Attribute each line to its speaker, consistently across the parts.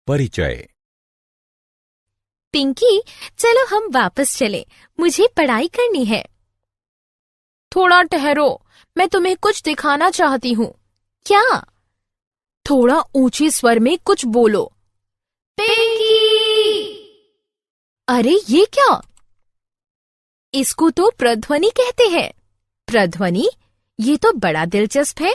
Speaker 1: परिचय।
Speaker 2: पिंकी, चलो हम वापस चलें, मुझे पढ़ाई करनी है। थोड़ा ठहरो, मैं तुम्हें कुछ दिखाना चाहती हूँ। क्या? थोड़ा ऊंचे स्वर में कुछ बोलो। पिंकी! अरे ये क्या? इसको तो प्रध्वनि कहते हैं। प्रध्वनि? ये तो बड़ा दिलचस्प है।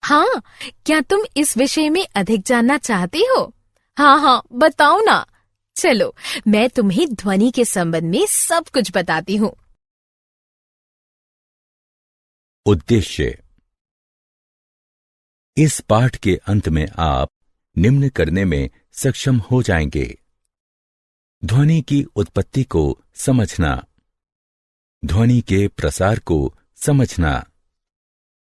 Speaker 2: हाँ, क्या तुम इस विषय में अधिक जानना चाहती हो? हाँ, बताओ ना। चलो, मैं तुम्हें ध्वनि के संबंध में सब कुछ बताती हूँ।
Speaker 1: उद्देश्य। इस पाठ के अंत में आप निम्न करने में सक्षम हो जाएंगे: ध्वनि की उत्पत्ति को समझना, ध्वनि के प्रसार को समझना,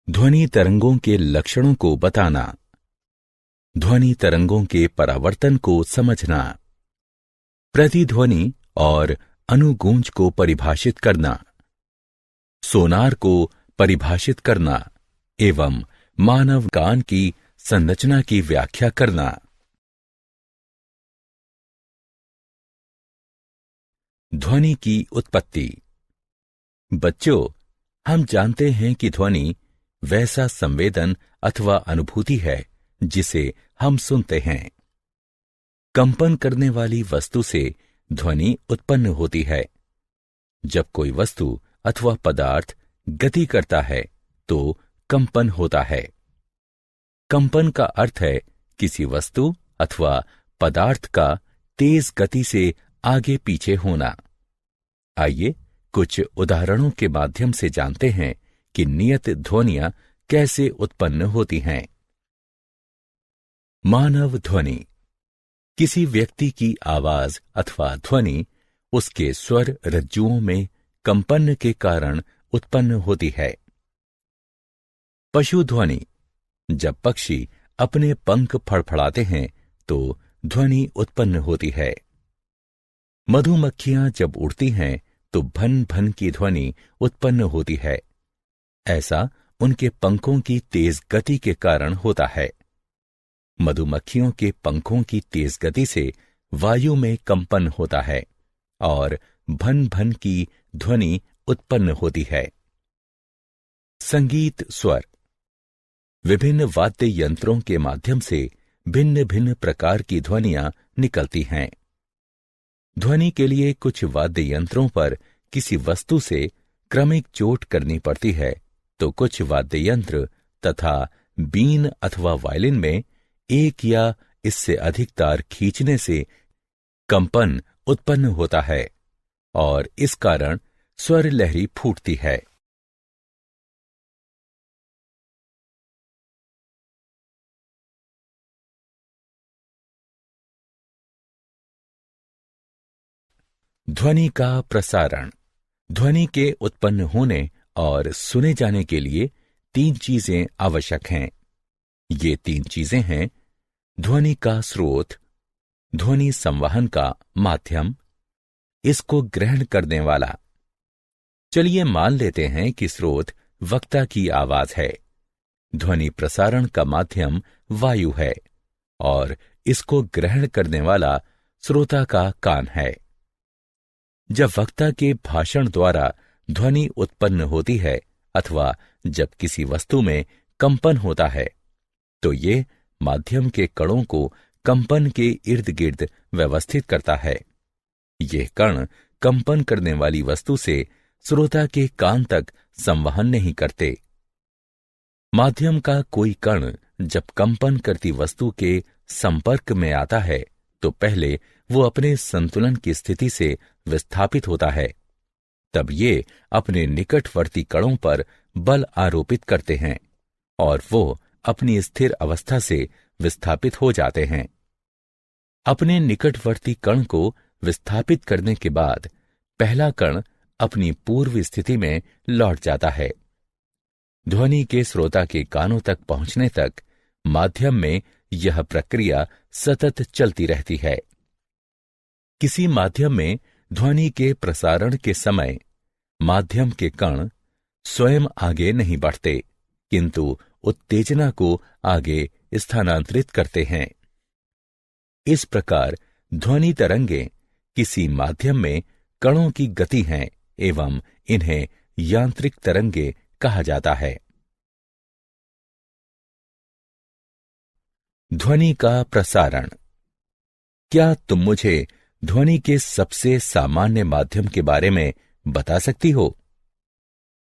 Speaker 1: ध्वनि तरंगों के लक्षणों को बताना, ध्वनि तरंगों के परावर्तन को समझना, प्रतिध्वनि और अनुगूंज को परिभाषित करना, सोनार को परिभाषित करना एवं मानव कान की संरचना की व्याख्या करना। ध्वनि की उत्पत्ति। बच्चों, हम जानते हैं कि ध्वनि वैसा संवेदन अथवा अनुभूति है जिसे हम सुनते हैं। कंपन करने वाली वस्तु से ध्वनि उत्पन्न होती है। जब कोई वस्तु अथवा पदार्थ गति करता है तो कंपन होता है। कंपन का अर्थ है किसी वस्तु अथवा पदार्थ का तेज गति से आगे पीछे होना। आइए कुछ उदाहरणों के माध्यम से जानते हैं कि नियत ध्वनियां कैसे उत्पन्न होती हैं। मानव ध्वनि। किसी व्यक्ति की आवाज अथवा ध्वनि उसके स्वर रज्जुओं में कंपन के कारण उत्पन्न होती है। पशु ध्वनि। जब पक्षी अपने पंख फड़फड़ाते हैं तो ध्वनि उत्पन्न होती है। मधुमक्खियां जब उड़ती हैं तो भन भन की ध्वनि उत्पन्न होती है। ऐसा उनके पंखों की तेज गति के कारण होता है। मधुमक्खियों के पंखों की तेज गति से वायु में कंपन होता है और भन भन की ध्वनि उत्पन्न होती है। संगीत स्वर। विभिन्न वाद्य यंत्रों के माध्यम से भिन्न भिन्न प्रकार की ध्वनियां निकलती हैं। ध्वनि के लिए कुछ वाद्य यंत्रों पर किसी वस्तु से क्रमिक चोट करनी पड़ती है तो कुछ वाद्य यंत्र तथा बीन अथवा वायलिन में एक या इससे अधिक तार खींचने से कंपन उत्पन्न होता है और इस कारण स्वर लहरी फूटती है। ध्वनि का प्रसारण। ध्वनि के उत्पन्न होने और सुने जाने के लिए 3 चीजें आवश्यक हैं। ये 3 चीजें हैं: ध्वनि का स्रोत, ध्वनि संवहन का माध्यम, इसको ग्रहण करने वाला। चलिए मान लेते हैं कि स्रोत वक्ता की आवाज है, ध्वनि प्रसारण का माध्यम वायु है और इसको ग्रहण करने वाला श्रोता का कान है। जब वक्ता के भाषण द्वारा ध्वनि उत्पन्न होती है अथवा जब किसी वस्तु में कंपन होता है तो ये माध्यम के कणों को कंपन के इर्द गिर्द व्यवस्थित करता है। ये कण कंपन करने वाली वस्तु से श्रोता के कान तक संवहन नहीं करते। माध्यम का कोई कण जब कंपन करती वस्तु के संपर्क में आता है तो पहले वो अपने संतुलन की स्थिति से विस्थापित होता है। तब ये अपने निकटवर्ती कणों पर बल आरोपित करते हैं और वो अपनी स्थिर अवस्था से विस्थापित हो जाते हैं। अपने निकटवर्ती कण को विस्थापित करने के बाद पहला कण अपनी पूर्व स्थिति में लौट जाता है। ध्वनि के श्रोता के कानों तक पहुंचने तक माध्यम में यह प्रक्रिया सतत चलती रहती है। किसी माध्यम में ध्वनि के प्रसारण के समय माध्यम के कण स्वयं आगे नहीं बढ़ते, किंतु उत्तेजना को आगे स्थानांतरित करते हैं। इस प्रकार ध्वनि तरंगें किसी माध्यम में कणों की गति हैं एवं इन्हें यांत्रिक तरंगें कहा जाता है। ध्वनि का प्रसारण। क्या तुम मुझे ध्वनि के सबसे सामान्य माध्यम के बारे में बता सकती हो?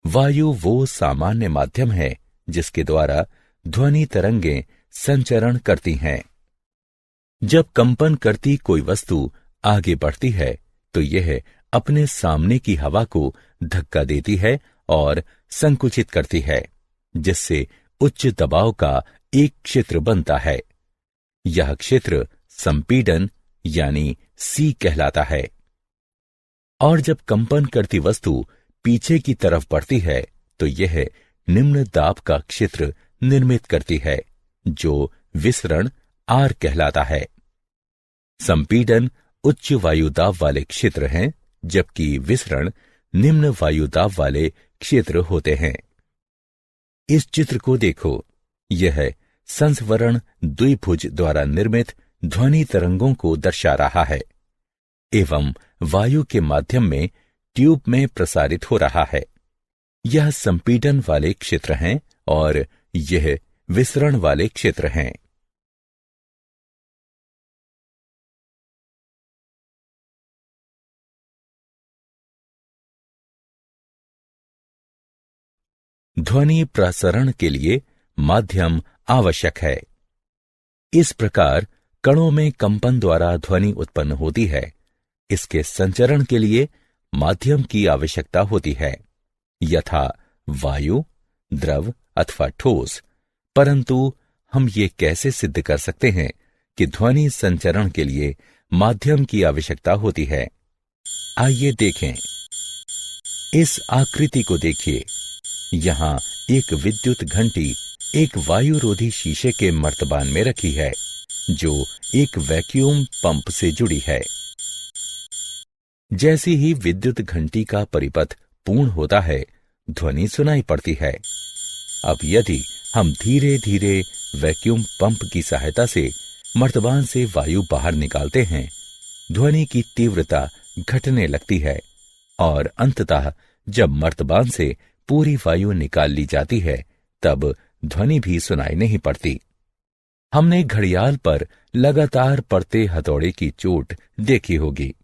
Speaker 1: वायु वो सामान्य माध्यम है जिसके द्वारा ध्वनि तरंगें संचरण करती हैं। जब कंपन करती कोई वस्तु आगे बढ़ती है तो यह अपने सामने की हवा को धक्का देती है और संकुचित करती है, जिससे उच्च दबाव का एक क्षेत्र बनता है। यह क्षेत्र संपीड़न यानी सी कहलाता है। और जब कंपन करती वस्तु पीछे की तरफ बढ़ती है तो यह निम्न दाब का क्षेत्र निर्मित करती है, जो विसरण आर कहलाता है। संपीड़न उच्च वायुदाब वाले क्षेत्र हैं, जबकि विसरण निम्न वायुदाब वाले क्षेत्र होते हैं। इस चित्र को देखो, यह संस्वरण द्विभुज द्वारा निर्मित ध्वनि तरंगों को दर्शा रहा है एवं वायु के माध्यम में ट्यूब में प्रसारित हो रहा है। यह संपीड़न वाले क्षेत्र हैं और यह विसरण वाले क्षेत्र हैं। ध्वनि प्रसरण के लिए माध्यम आवश्यक है। इस प्रकार कणों में कंपन द्वारा ध्वनि उत्पन्न होती है। इसके संचरण के लिए माध्यम की आवश्यकता होती है, यथा वायु, द्रव अथवा ठोस। परंतु हम ये कैसे सिद्ध कर सकते हैं कि ध्वनि संचरण के लिए माध्यम की आवश्यकता होती है? आइए देखें। इस आकृति को देखिए। यहां एक विद्युत घंटी एक वायुरोधी शीशे के मर्तबान में रखी है, जो एक वैक्यूम पंप से जुड़ी है। जैसे ही विद्युत घंटी का परिपथ पूर्ण होता है, ध्वनि सुनाई पड़ती है। अब यदि हम धीरे धीरे वैक्यूम पंप की सहायता से मर्तबान से वायु बाहर निकालते हैं, ध्वनि की तीव्रता घटने लगती है और अंततः जब मर्तबान से पूरी वायु निकाल ली जाती है, तब ध्वनि भी सुनाई नहीं पड़ती। हमने घड़ियाल पर लगातार पड़ते हथौड़े की चोट देखी होगी।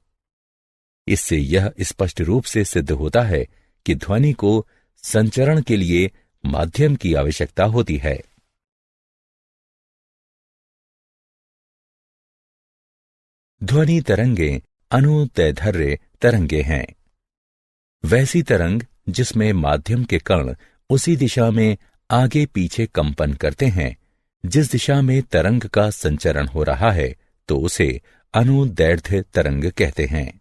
Speaker 1: इससे यह स्पष्ट रूप से सिद्ध होता है कि ध्वनि को संचरण के लिए माध्यम की आवश्यकता होती है। ध्वनि तरंगें अनुदैर्ध्य तरंगें हैं। वैसी तरंग जिसमें माध्यम के कण उसी दिशा में आगे पीछे कंपन करते हैं जिस दिशा में तरंग का संचरण हो रहा है, तो उसे अनुदैर्ध्य तरंग कहते हैं।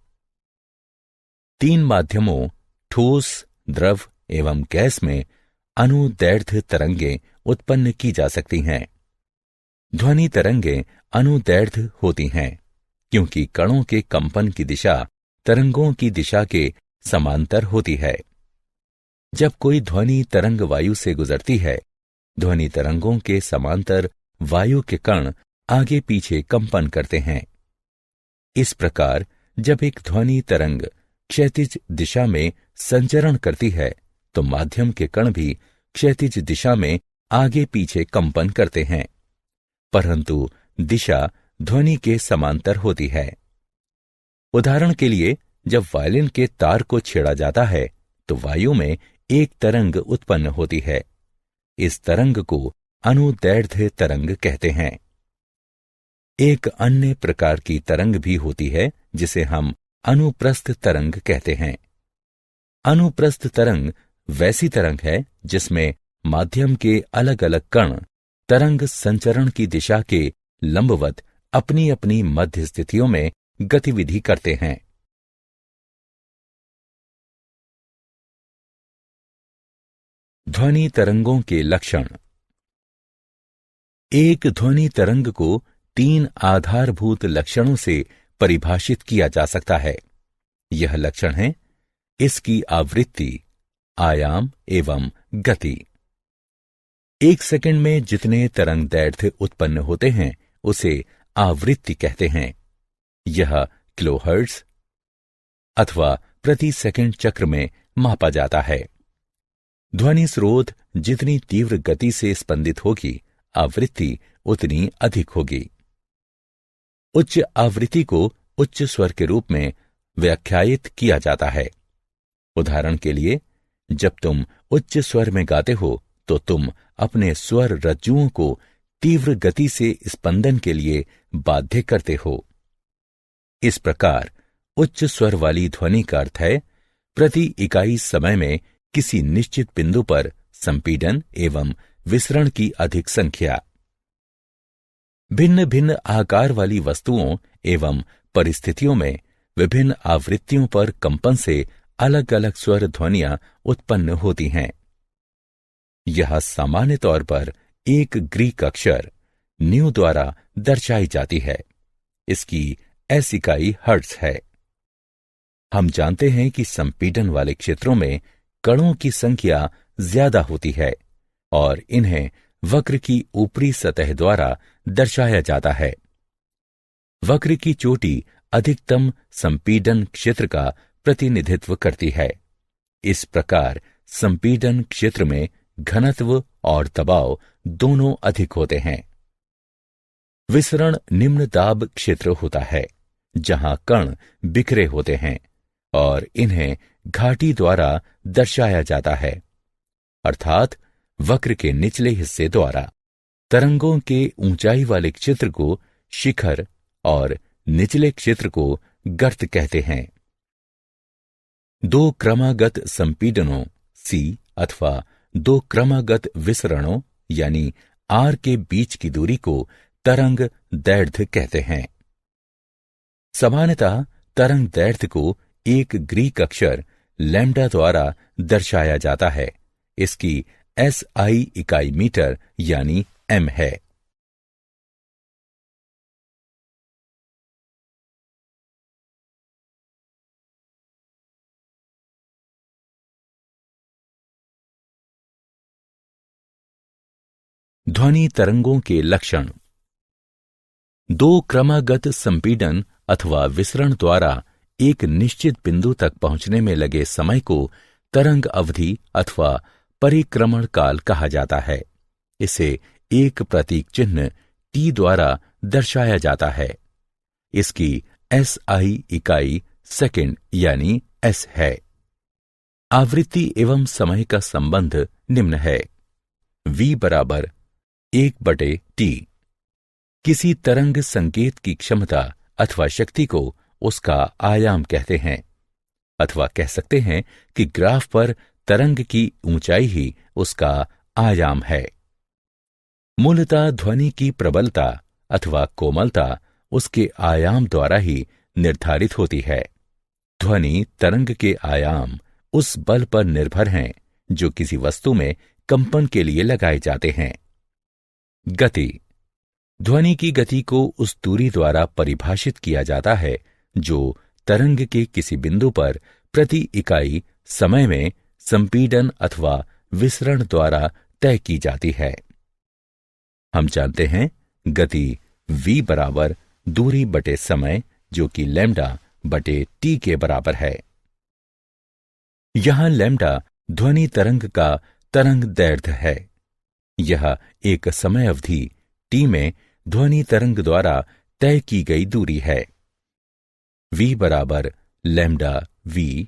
Speaker 1: तीन माध्यमों ठोस, द्रव एवं गैस में अनुदैर्ध्य तरंगें उत्पन्न की जा सकती हैं। ध्वनि तरंगें अनुदैर्ध्य होती हैं क्योंकि कणों के कंपन की दिशा तरंगों की दिशा के समांतर होती है। जब कोई ध्वनि तरंग वायु से गुजरती है, ध्वनि तरंगों के समांतर वायु के कण आगे पीछे कंपन करते हैं। इस प्रकार जब एक ध्वनि तरंग क्षैतिज दिशा में संचरण करती है, तो माध्यम के कण भी क्षैतिज दिशा में आगे पीछे कंपन करते हैं, परंतु दिशा ध्वनि के समांतर होती है। उदाहरण के लिए, जब वायलिन के तार को छेड़ा जाता है तो वायु में एक तरंग उत्पन्न होती है। इस तरंग को अनुदैर्ध्य तरंग कहते हैं। एक अन्य प्रकार की तरंग भी होती है जिसे हम अनुप्रस्थ तरंग कहते हैं। अनुप्रस्थ तरंग वैसी तरंग है जिसमें माध्यम के अलग अलग कण तरंग संचरण की दिशा के लंबवत अपनी अपनी मध्य स्थितियों में गतिविधि करते हैं। ध्वनि तरंगों के लक्षण। एक ध्वनि तरंग को तीन आधारभूत लक्षणों से परिभाषित किया जा सकता है। यह लक्षण है इसकी आवृत्ति, आयाम एवं गति। एक सेकंड में जितने तरंग दैर्ध्य उत्पन्न होते हैं उसे आवृत्ति कहते हैं। यह किलोहर्ट्ज अथवा प्रति सेकंड चक्र में मापा जाता है। ध्वनि स्रोत जितनी तीव्र गति से स्पंदित होगी, आवृत्ति उतनी अधिक होगी। उच्च आवृत्ति को उच्च स्वर के रूप में व्याख्यायित किया जाता है। उदाहरण के लिए, जब तुम उच्च स्वर में गाते हो तो तुम अपने स्वर रज्जुओं को तीव्र गति से स्पंदन के लिए बाध्य करते हो। इस प्रकार उच्च स्वर वाली ध्वनि का अर्थ है प्रति इकाई समय में किसी निश्चित बिंदु पर संपीडन एवं विसरण की अधिक संख्या। भिन्न भिन्न आकार वाली वस्तुओं एवं परिस्थितियों में विभिन्न आवृत्तियों पर कंपन से अलग अलग स्वर ध्वनियां उत्पन्न होती हैं। यह सामान्य तौर पर एक ग्रीक अक्षर न्यू द्वारा दर्शाई जाती है। इसकी एस इकाई हर्ट्ज है। हम जानते हैं कि संपीडन वाले क्षेत्रों में कणों की संख्या ज्यादा होती है और इन्हें वक्र की ऊपरी सतह द्वारा दर्शाया जाता है। वक्र की चोटी अधिकतम संपीडन क्षेत्र का प्रतिनिधित्व करती है। इस प्रकार संपीडन क्षेत्र में घनत्व और दबाव दोनों अधिक होते हैं। विसरण निम्न दाब क्षेत्र होता है, जहां कण बिखरे होते हैं और इन्हें घाटी द्वारा दर्शाया जाता है, अर्थात वक्र के निचले हिस्से द्वारा। तरंगों के ऊंचाई वाले क्षेत्र को शिखर और निचले क्षेत्र को गर्त कहते हैं। दो क्रमागत संपीडनों C अथवा दो क्रमागत विसरणों यानी R के बीच की दूरी को तरंग दैर्ध्य कहते हैं। सामान्यतः तरंग दैर्ध्य को एक ग्रीक अक्षर लैम्डा द्वारा दर्शाया जाता है। इसकी SI इकाई मीटर यानी m है। ध्वनि तरंगों के लक्षण। दो क्रमागत संपीडन अथवा विसरण द्वारा एक निश्चित बिंदु तक पहुंचने में लगे समय को तरंग अवधि अथवा परिक्रमण काल कहा जाता है। इसे एक प्रतीक चिन्ह T द्वारा दर्शाया जाता है। इसकी SI इकाई सेकंड यानी S है। आवृत्ति एवं समय का संबंध निम्न है। V बराबर 1/T। किसी तरंग संकेत की क्षमता अथवा शक्ति को उसका आयाम कहते हैं, अथवा कह सकते हैं कि ग्राफ पर तरंग की ऊंचाई ही उसका आयाम है। मूलतः ध्वनि की प्रबलता अथवा कोमलता उसके आयाम द्वारा ही निर्धारित होती है। ध्वनि तरंग के आयाम उस बल पर निर्भर हैं जो किसी वस्तु में कंपन के लिए लगाए जाते हैं। गति। ध्वनि की गति को उस दूरी द्वारा परिभाषित किया जाता है जो तरंग के किसी बिंदु पर प्रति इकाई समय में संपीडन अथवा विसरण द्वारा तय की जाती है। हम जानते हैं गति v बराबर दूरी बटे समय जो कि लैम्डा बटे t के बराबर है। यहां लैम्डा ध्वनि तरंग का तरंग दैर्ध्य है। यह एक समय अवधि t में ध्वनि तरंग द्वारा तय की गई दूरी है। v बराबर लैम्डा v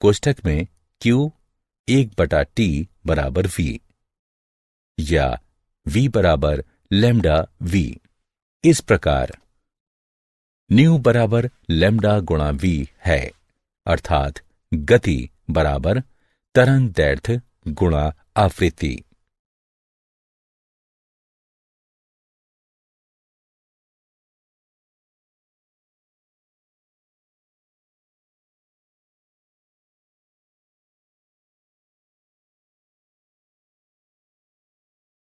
Speaker 1: कोष्ठक में q 1/T बराबर v या v बराबर लैम्डा v। इस प्रकार न्यू बराबर लैम्डा गुणा v है, अर्थात गति बराबर तरंग दैर्ध्य गुणा आवृत्ति।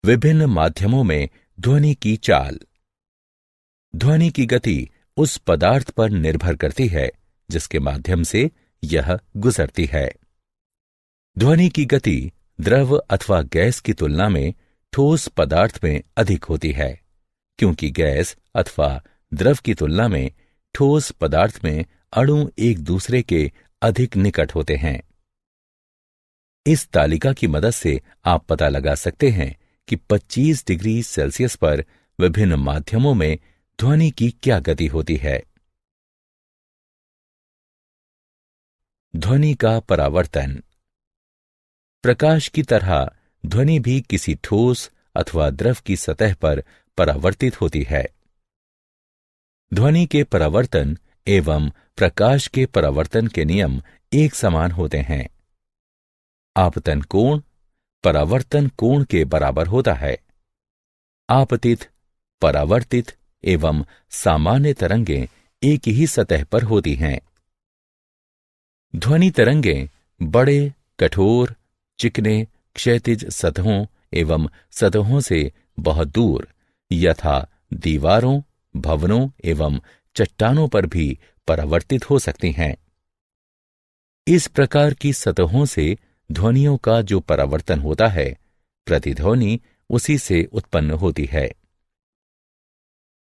Speaker 1: विभिन्न माध्यमों में ध्वनि की चाल। ध्वनि की गति उस पदार्थ पर निर्भर करती है जिसके माध्यम से यह गुजरती है। ध्वनि की गति द्रव अथवा गैस की तुलना में ठोस पदार्थ में अधिक होती है, क्योंकि गैस अथवा द्रव की तुलना में ठोस पदार्थ में अणु एक दूसरे के अधिक निकट होते हैं। इस तालिका की मदद से आप पता लगा सकते हैं कि 25 डिग्री सेल्सियस पर विभिन्न माध्यमों में ध्वनि की क्या गति होती है। ध्वनि का परावर्तन। प्रकाश की तरह ध्वनि भी किसी ठोस अथवा द्रव की सतह पर परावर्तित होती है। ध्वनि के परावर्तन एवं प्रकाश के परावर्तन के नियम एक समान होते हैं। आपतन कोण परावर्तन कोण के बराबर होता है। आपतित, परावर्तित एवं सामान्य तरंगें एक ही सतह पर होती हैं। ध्वनि तरंगें बड़े, कठोर, चिकने, क्षैतिज सतहों एवं सतहों से बहुत दूर यथा दीवारों, भवनों एवं चट्टानों पर भी परावर्तित हो सकती हैं। इस प्रकार की सतहों से ध्वनियों का जो परावर्तन होता है, प्रतिध्वनि उसी से उत्पन्न होती है।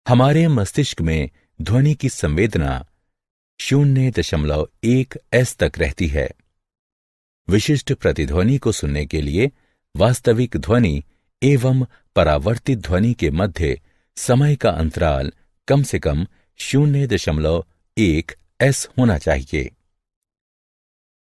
Speaker 1: हमारे मस्तिष्क में ध्वनि की संवेदना 0.1 S तक रहती है। विशिष्ट प्रतिध्वनि को सुनने के लिए वास्तविक ध्वनि एवं परावर्तित ध्वनि के मध्य समय का अंतराल कम से कम 0.1 S होना चाहिए।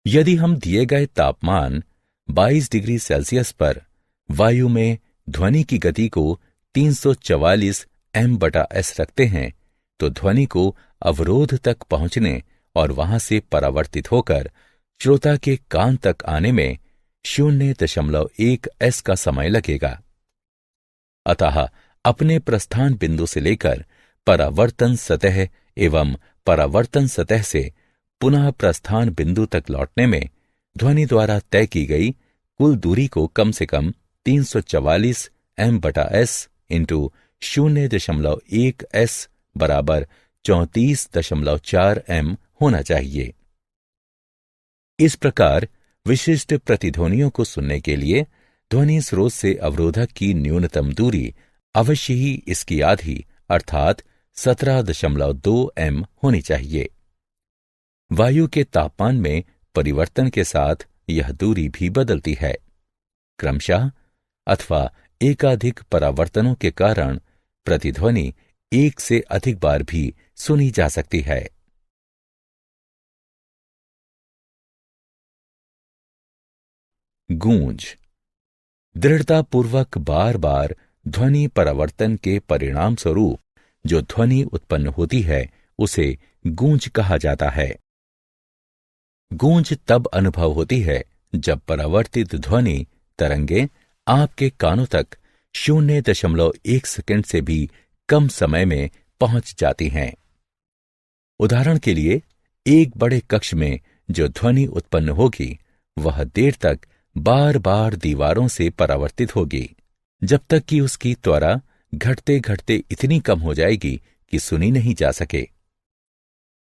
Speaker 1: यदि हम दिए गए तापमान 22 डिग्री सेल्सियस पर वायु में ध्वनि की गति को 344 m/s रखते हैं, तो ध्वनि को अवरोध तक पहुंचने और वहां से परावर्तित होकर श्रोता के कान तक आने में 0.1 S का समय लगेगा। अतः अपने प्रस्थान बिंदु से लेकर परावर्तन सतह एवं परावर्तन सतह से पुनः प्रस्थान बिंदु तक लौटने में ध्वनि द्वारा तय की गई कुल दूरी को कम से कम 344 m/s इंटू 0.1 S बराबर 34.4 m होना चाहिए। इस प्रकार विशिष्ट प्रतिध्वनियों को सुनने के लिए ध्वनि स्रोत से अवरोधक की न्यूनतम दूरी अवश्य ही इसकी आधी अर्थात 17.2 m होनी चाहिए। वायु के तापमान में परिवर्तन के साथ यह दूरी भी बदलती है। क्रमशः अथवा एकाधिक परावर्तनों के कारण प्रतिध्वनि एक से अधिक बार भी सुनी जा सकती है। गूंज दृढ़तापूर्वक बार बार ध्वनि परावर्तन के परिणाम स्वरूप जो ध्वनि उत्पन्न होती है उसे गूंज कहा जाता है। गूंज तब अनुभव होती है जब परावर्तित ध्वनि तरंगें आपके कानों तक 0.1 सेकंड से भी कम समय में पहुंच जाती हैं। उदाहरण के लिए एक बड़े कक्ष में जो ध्वनि उत्पन्न होगी वह देर तक बार बार दीवारों से परावर्तित होगी, जब तक कि उसकी त्वरा घटते घटते इतनी कम हो जाएगी कि सुनी नहीं जा सके।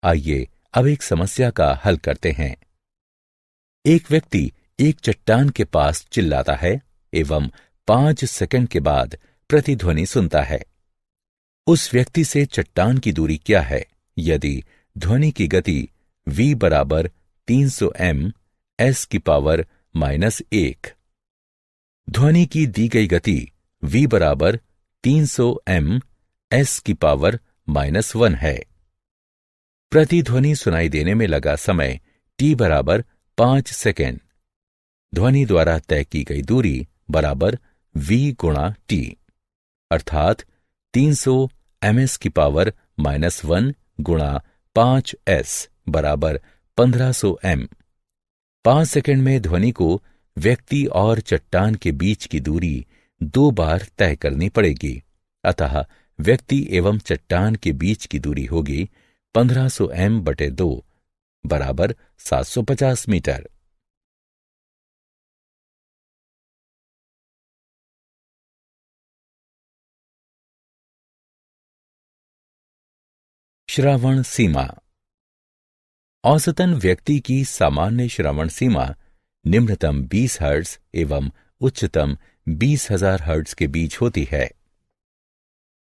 Speaker 1: आइए अब एक समस्या का हल करते हैं। एक व्यक्ति एक चट्टान के पास चिल्लाता है एवं 5 सेकंड के बाद प्रतिध्वनि सुनता है। उस व्यक्ति से चट्टान की दूरी क्या है यदि ध्वनि की गति v बराबर 300 m s की पावर -1। ध्वनि की दी गई गति v बराबर 300 m s की पावर -1 है। प्रतिध्वनि सुनाई देने में लगा समय t बराबर 5 सेकेंड। ध्वनि द्वारा तय की गई दूरी बराबर v गुणा t अर्थात 300 ms की पावर -1 गुणा 5s बराबर 1500 m। 5 सेकंड में ध्वनि को व्यक्ति और चट्टान के बीच की दूरी 2 बार तय करनी पड़ेगी। अतः व्यक्ति एवं चट्टान के बीच की दूरी होगी 1500 m/2 बराबर 750 मीटर। श्रवण सीमा। औसतन व्यक्ति की सामान्य श्रवण सीमा निम्नतम 20 हर्ट्ज एवं उच्चतम 20,000 हर्ट्ज के बीच होती है।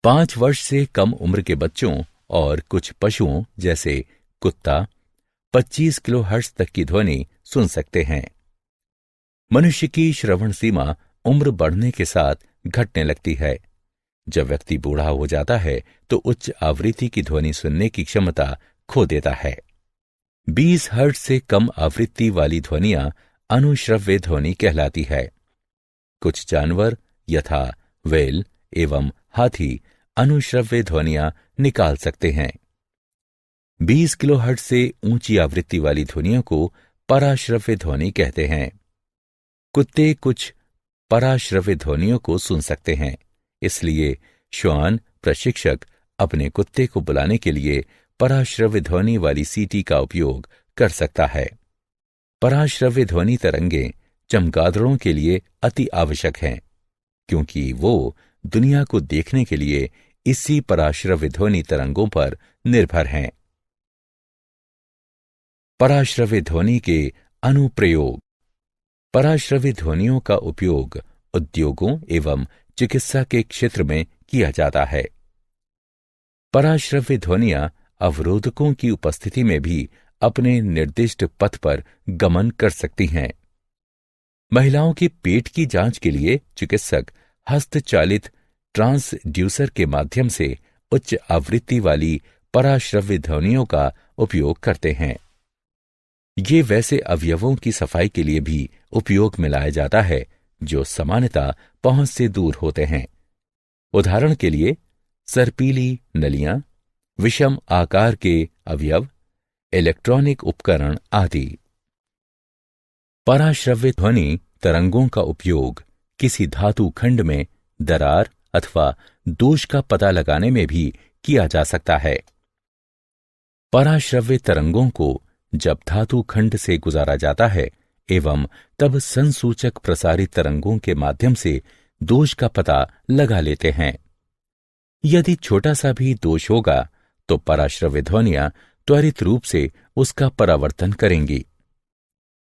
Speaker 1: 5 वर्ष से कम उम्र के बच्चों और कुछ पशुओं जैसे कुत्ता 25 किलोहर्ट्ज तक की ध्वनि सुन सकते हैं। मनुष्य की श्रवण सीमा उम्र बढ़ने के साथ घटने लगती है। जब व्यक्ति बूढ़ा हो जाता है तो उच्च आवृत्ति की ध्वनि सुनने की क्षमता खो देता है। 20 हर्ट्ज से कम आवृत्ति वाली ध्वनियां अनुश्रव्य ध्वनि कहलाती है। कुछ जानवर यथा व्हेल एवं हाथी अनुश्रव्य ध्वनियां निकाल सकते हैं। 20 किलोहर्ट्ज से ऊंची आवृत्ति वाली ध्वनियों को पराश्रव्य ध्वनि कहते हैं। कुत्ते कुछ पराश्रव्य ध्वनियों को सुन सकते हैं, इसलिए श्वान प्रशिक्षक अपने कुत्ते को बुलाने के लिए पराश्रव्य ध्वनि वाली सीटी का उपयोग कर सकता है। पराश्रव्य ध्वनि तरंगें चमगादड़ों के लिए अति आवश्यक हैं, क्योंकि वो दुनिया को देखने के लिए इसी पराश्रव्य ध्वनि तरंगों पर निर्भर हैं। पराश्रव्य ध्वनि के अनुप्रयोग। पराश्रव्य ध्वनियों का उपयोग उद्योगों एवं चिकित्सा के क्षेत्र में किया जाता है। पराश्रव्य ध्वनियां अवरोधकों की उपस्थिति में भी अपने निर्दिष्ट पथ पर गमन कर सकती हैं। महिलाओं के पेट की जांच के लिए चिकित्सक हस्तचालित ट्रांसड्यूसर के माध्यम से उच्च आवृत्ति वाली पराश्रव्य ध्वनियों का उपयोग करते हैं। ये वैसे अवयवों की सफाई के लिए भी उपयोग में लाया जाता है जो सामान्यतः पहुंच से दूर होते हैं। उदाहरण के लिए सर्पीली नलियां, विषम आकार के अवयव, इलेक्ट्रॉनिक उपकरण आदि। पराश्रव्य ध्वनि तरंगों का उपयोग किसी धातु खंड में दरार अथवा दोष का पता लगाने में भी किया जा सकता है। पराश्रव्य तरंगों को जब धातु खंड से गुजारा जाता है एवं तब संसूचक प्रसारित तरंगों के माध्यम से दोष का पता लगा लेते हैं। यदि छोटा सा भी दोष होगा तो पराश्रव्य ध्वनियां त्वरित रूप से उसका परावर्तन करेंगी।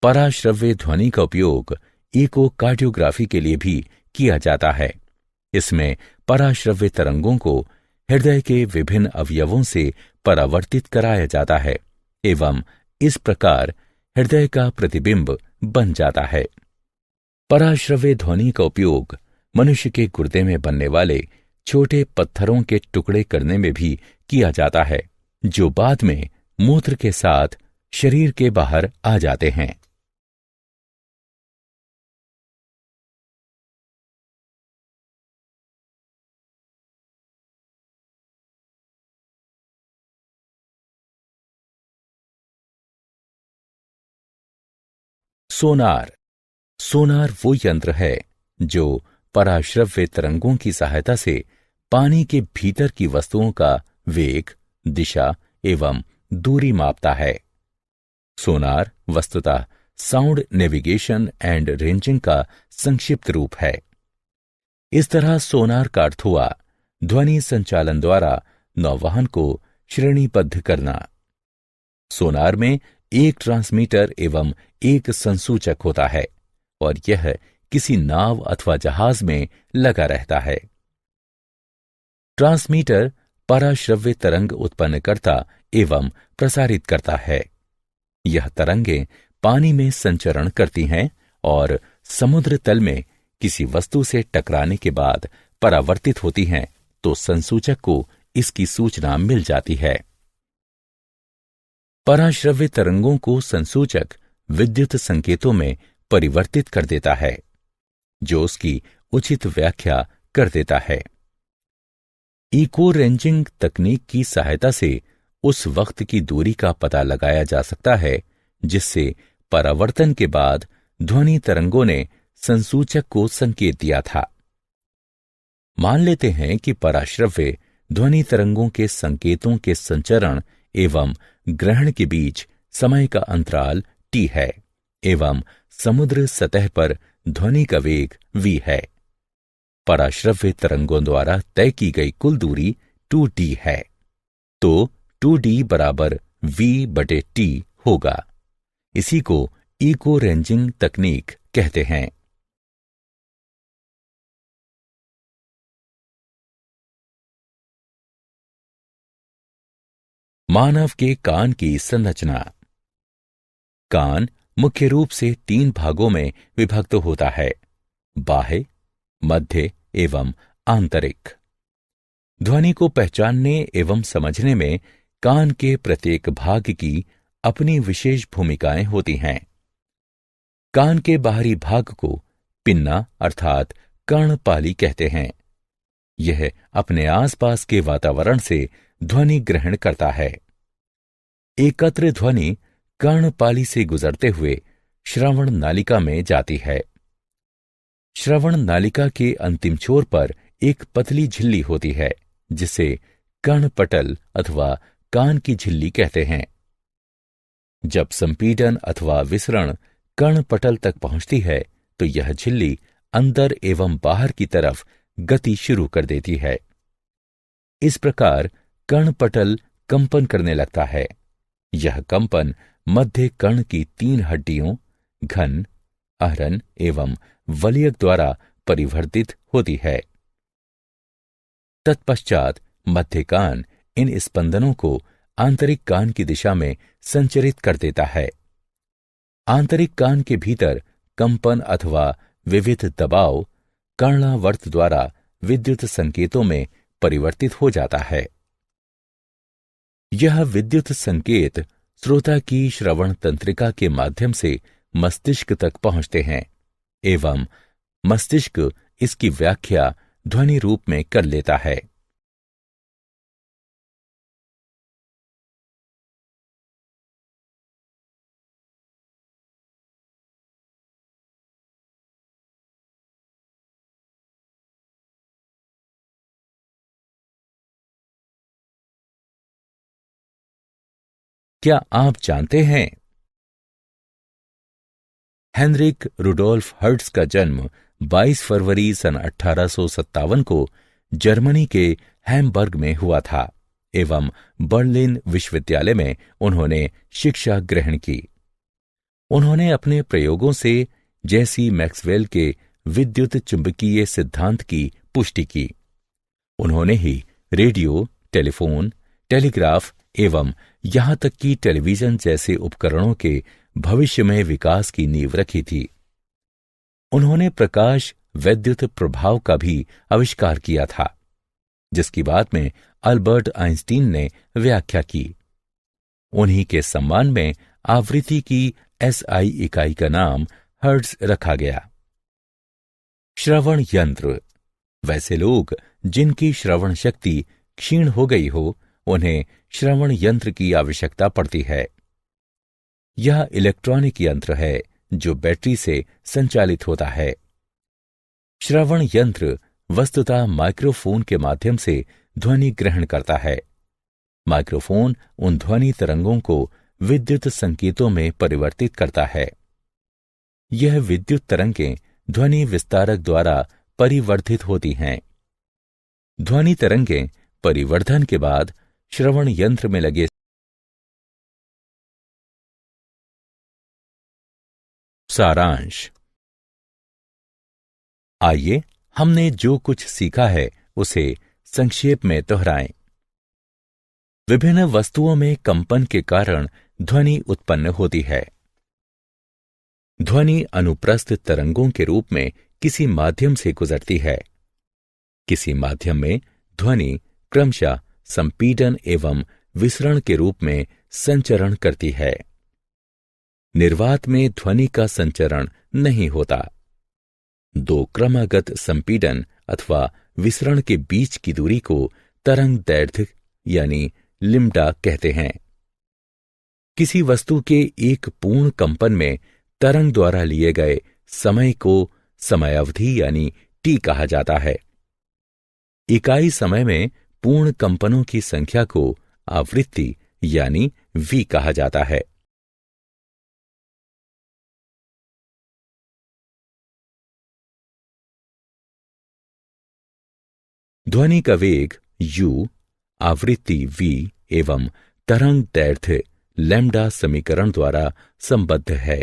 Speaker 1: पराश्रव्य ध्वनि का उपयोग इकोकार्डियोग्राफी के लिए भी किया जाता है। इसमें पराश्रव्य तरंगों को हृदय के विभिन्न अवयवों से परावर्तित कराया जाता है एवं इस प्रकार हृदय का प्रतिबिंब बन जाता है। पराश्रव्य ध्वनि का उपयोग मनुष्य के गुर्दे में बनने वाले छोटे पत्थरों के टुकड़े करने में भी किया जाता है, जो बाद में मूत्र के साथ शरीर के बाहर आ जाते हैं। सोनार। सोनार वो यंत्र है जो पराश्रव्य तरंगों की सहायता से पानी के भीतर की वस्तुओं का वेग, दिशा एवं दूरी मापता है। सोनार वस्तुतः साउंड नेविगेशन एंड रेंजिंग का संक्षिप्त रूप है। इस तरह सोनार का अर्थ हुआ ध्वनि संचालन द्वारा नौवहन को श्रेणीबद्ध करना। सोनार में एक ट्रांसमीटर एवं एक संसूचक होता है और यह किसी नाव अथवा जहाज में लगा रहता है। ट्रांसमीटर पराश्रव्य तरंग उत्पन्न करता एवं प्रसारित करता है। यह तरंगें पानी में संचरण करती हैं और समुद्र तल में किसी वस्तु से टकराने के बाद परावर्तित होती हैं तो संसूचक को इसकी सूचना मिल जाती है। पराश्रव्य तरंगों को संसूचक विद्युत संकेतों में परिवर्तित कर देता है, जो उसकी उचित व्याख्या कर देता है। इको रेंजिंग तकनीक की सहायता से उस वक्त की दूरी का पता लगाया जा सकता है जिससे परावर्तन के बाद ध्वनि तरंगों ने संसूचक को संकेत दिया था। मान लेते हैं कि पराश्रव्य ध्वनि तरंगों के संकेतों के संचरण एवं ग्रहण के बीच समय का अंतराल t है एवं समुद्र सतह पर ध्वनि का वेग v है। पराश्रव्य तरंगों द्वारा तय की गई कुल दूरी 2d है, तो 2d बराबर v/t होगा। इसी को इको रेंजिंग तकनीक कहते हैं। मानव के कान की संरचना। कान मुख्य रूप से 3 भागों में विभक्त होता है, बाह्य, मध्य एवं आंतरिक। ध्वनि को पहचानने एवं समझने में कान के प्रत्येक भाग की अपनी विशेष भूमिकाएं होती हैं। कान के बाहरी भाग को पिन्ना अर्थात कर्णपाली कहते हैं। यह अपने आसपास के वातावरण से ध्वनि ग्रहण करता है। एकत्र ध्वनि कर्णपाली से गुजरते हुए श्रवण नालिका में जाती है। श्रवण नालिका के अंतिम छोर पर एक पतली झिल्ली होती है, जिसे कर्णपटल अथवा कान की झिल्ली कहते हैं। जब संपीडन अथवा विसरण कर्णपटल तक पहुंचती है तो यह झिल्ली अंदर एवं बाहर की तरफ गति शुरू कर देती है। इस प्रकार कर्णपटल कंपन करने लगता है। यह कंपन मध्य कर्ण की 3 हड्डियों घन, अहरन एवं वलयक द्वारा परिवर्तित होती है। तत्पश्चात मध्य कान इन स्पंदनों को आंतरिक कान की दिशा में संचरित कर देता है। आंतरिक कान के भीतर कंपन अथवा विविध दबाव कर्णावर्त द्वारा विद्युत संकेतों में परिवर्तित हो जाता है। यह विद्युत संकेत श्रोता की श्रवण तंत्रिका के माध्यम से मस्तिष्क तक पहुंचते हैं एवं मस्तिष्क इसकी व्याख्या ध्वनि रूप में कर लेता है। क्या आप जानते हैं हेनरिक रुडोल्फ हर्ट्ज का जन्म 22 फरवरी सन 1857 को जर्मनी के हैम्बर्ग में हुआ था एवं बर्लिन विश्वविद्यालय में उन्होंने शिक्षा ग्रहण की। उन्होंने अपने प्रयोगों से जैसी मैक्सवेल के विद्युत चुंबकीय सिद्धांत की पुष्टि की। उन्होंने ही रेडियो, टेलीफोन, टेलीग्राफ एवं यहां तक कि टेलीविजन जैसे उपकरणों के भविष्य में विकास की नींव रखी थी। उन्होंने प्रकाश वैद्युत प्रभाव का भी आविष्कार किया था, जिसकी बाद में अल्बर्ट आइंस्टीन ने व्याख्या की। उन्हीं के सम्मान में आवृत्ति की SI इकाई का नाम हर्ट्ज रखा गया। श्रवण यंत्र। वैसे लोग जिनकी श्रवण शक्ति क्षीण हो गई हो, उन्हें श्रवण यंत्र की आवश्यकता पड़ती है। यह इलेक्ट्रॉनिक यंत्र है जो बैटरी से संचालित होता है। श्रवण यंत्र वस्तुतः माइक्रोफोन के माध्यम से ध्वनि ग्रहण करता है। माइक्रोफोन उन ध्वनि तरंगों को विद्युत संकेतों में परिवर्तित करता है। यह विद्युत तरंगें ध्वनि विस्तारक द्वारा परिवर्धित होती हैं। ध्वनि तरंगें परिवर्धन के बाद श्रवण यंत्र में लगे सारांश। आइए हमने जो कुछ सीखा है उसे संक्षेप में दोहराएं। विभिन्न वस्तुओं में कंपन के कारण ध्वनि उत्पन्न होती है। ध्वनि अनुप्रस्थ तरंगों के रूप में किसी माध्यम से गुजरती है। किसी माध्यम में ध्वनि क्रमशः संपीडन एवं विसरण के रूप में संचरण करती है। निर्वात में ध्वनि का संचरण नहीं होता। 2 क्रमागत संपीडन अथवा विसरण के बीच की दूरी को तरंग दैर्घ्य यानी लिम्डा कहते हैं। किसी वस्तु के एक पूर्ण कंपन में तरंग द्वारा लिए गए समय को समयावधि यानी टी कहा जाता है। इकाई समय में पूर्ण कंपनों की संख्या को आवृत्ति यानी वी कहा जाता है। ध्वनि का वेग u, आवृत्ति v एवं तरंग दैर्घ्य लैम्डा समीकरण द्वारा संबद्ध है।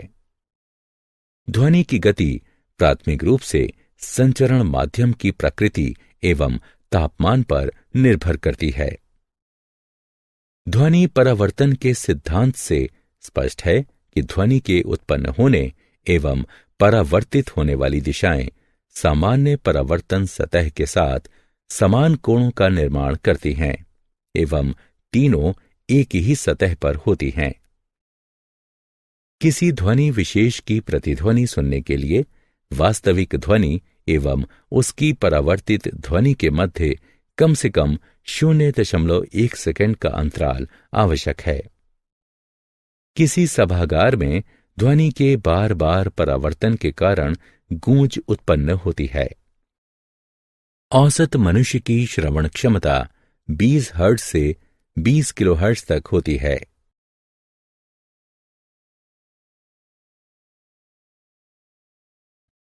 Speaker 1: ध्वनि की गति प्राथमिक रूप से संचरण माध्यम की प्रकृति एवं तापमान पर निर्भर करती है। ध्वनि परावर्तन के सिद्धांत से स्पष्ट है कि ध्वनि के उत्पन्न होने एवं परावर्तित होने वाली दिशाएं सामान्य परावर्तन सतह के साथ समान कोणों का निर्माण करती हैं एवं तीनों एक ही सतह पर होती हैं। किसी ध्वनि विशेष की प्रतिध्वनि सुनने के लिए वास्तविक ध्वनि एवं उसकी परावर्तित ध्वनि के मध्य कम से कम 0.1 सेकंड का अंतराल आवश्यक है। किसी सभागार में ध्वनि के बार बार परावर्तन के कारण गूंज उत्पन्न होती है। औसत मनुष्य की श्रवण क्षमता 20 हर्ट्ज से 20 किलोहर्ट्ज तक होती है।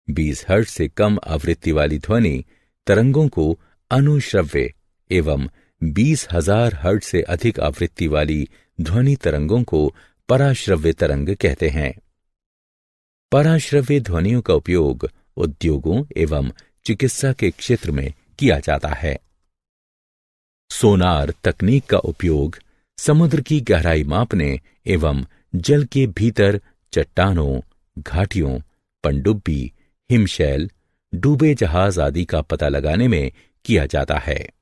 Speaker 1: बीस हर्ट्ज से कम आवृत्ति वाली ध्वनि तरंगों को अनुश्रव्य एवं 20,000 हर्ट्ज से अधिक आवृत्ति वाली ध्वनि तरंगों को पराश्रव्य तरंग कहते हैं। पराश्रव्य ध्वनियों का उपयोग उद्योगों एवं चिकित्सा के क्षेत्र में किया जाता है। सोनार तकनीक का उपयोग समुद्र की गहराई मापने एवं जल के भीतर चट्टानों, घाटियों, पनडुब्बी, हिमशैल, डूबे जहाज आदि का पता लगाने में किया जाता है।